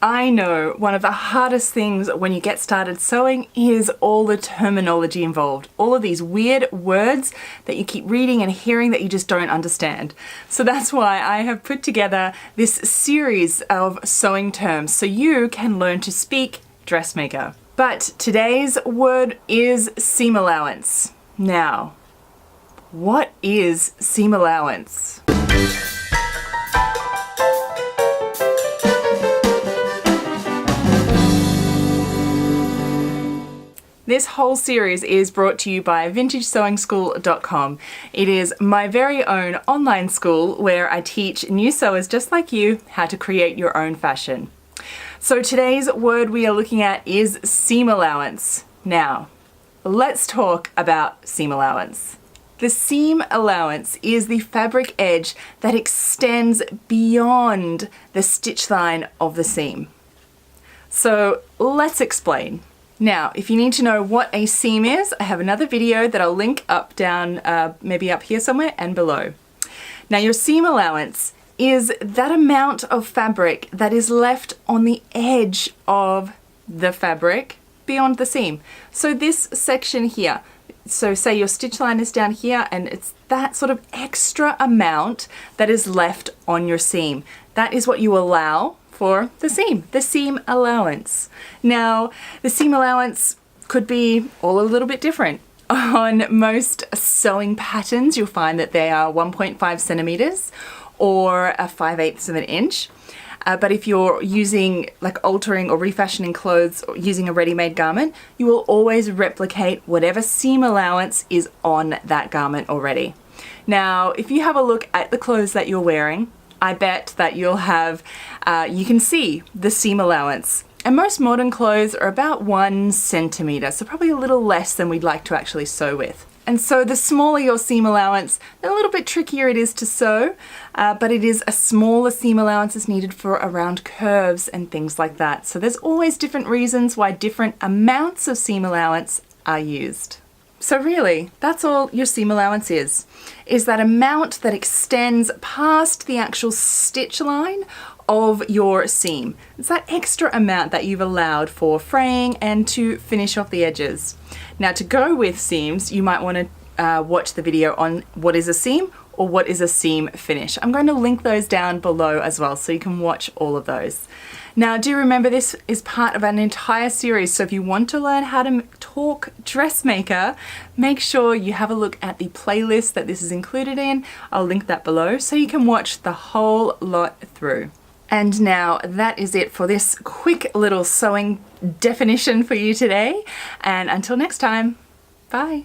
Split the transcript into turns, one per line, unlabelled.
I know one of the hardest things when you get started sewing is all the terminology involved. All of these weird words that you keep reading and hearing that you just don't understand. So that's why I have put together this series of sewing terms so you can learn to speak dressmaker. But today's word is seam allowance. Now, what is seam allowance? This whole series is brought to you by VintageSewingSchool.com. It is my very own online school where I teach new sewers just like you how to create your own fashion. So today's word we are looking at is seam allowance. Now, let's talk about seam allowance. The seam allowance is the fabric edge that extends beyond the stitch line of the seam. So let's explain. Now, if you need to know what a seam is, I have another video that I'll link up down, maybe up here somewhere and below. Now, your seam allowance is that amount of fabric that is left on the edge of the fabric beyond the seam. So this section here, so say your stitch line is down here and it's that sort of extra amount that is left on your seam. That is what you allow for the seam allowance. Now, the seam allowance could be all a little bit different. On most sewing patterns, you'll find that they are 1.5 centimeters or a 5/8 of an inch. But if you're using, like altering or refashioning clothes or using a ready-made garment, you will always replicate whatever seam allowance is on that garment already. Now, if you have a look at the clothes that you're wearing, I bet that you'll have, you can see the seam allowance. And most modern clothes are about 1 centimeter, so probably a little less than we'd like to actually sew with. And so the smaller your seam allowance, the a little bit trickier it is to sew, but it is a smaller seam allowance is needed for around curves and things like that. So there's always different reasons why different amounts of seam allowance are used. So really, that's all your seam allowance is that amount that extends past the actual stitch line of your seam. It's that extra amount that you've allowed for fraying and to finish off the edges. Now, to go with seams, you might want to watch the video on what is a seam or what is a seam finish. I'm going to link those down below as well so you can watch all of those. Now, do remember this is part of an entire series, so if you want to learn how to talk dressmaker, make sure you have a look at the playlist that this is included in. I'll link that below so you can watch the whole lot through. And now that is it for this quick little sewing definition for you today. And until next time, bye.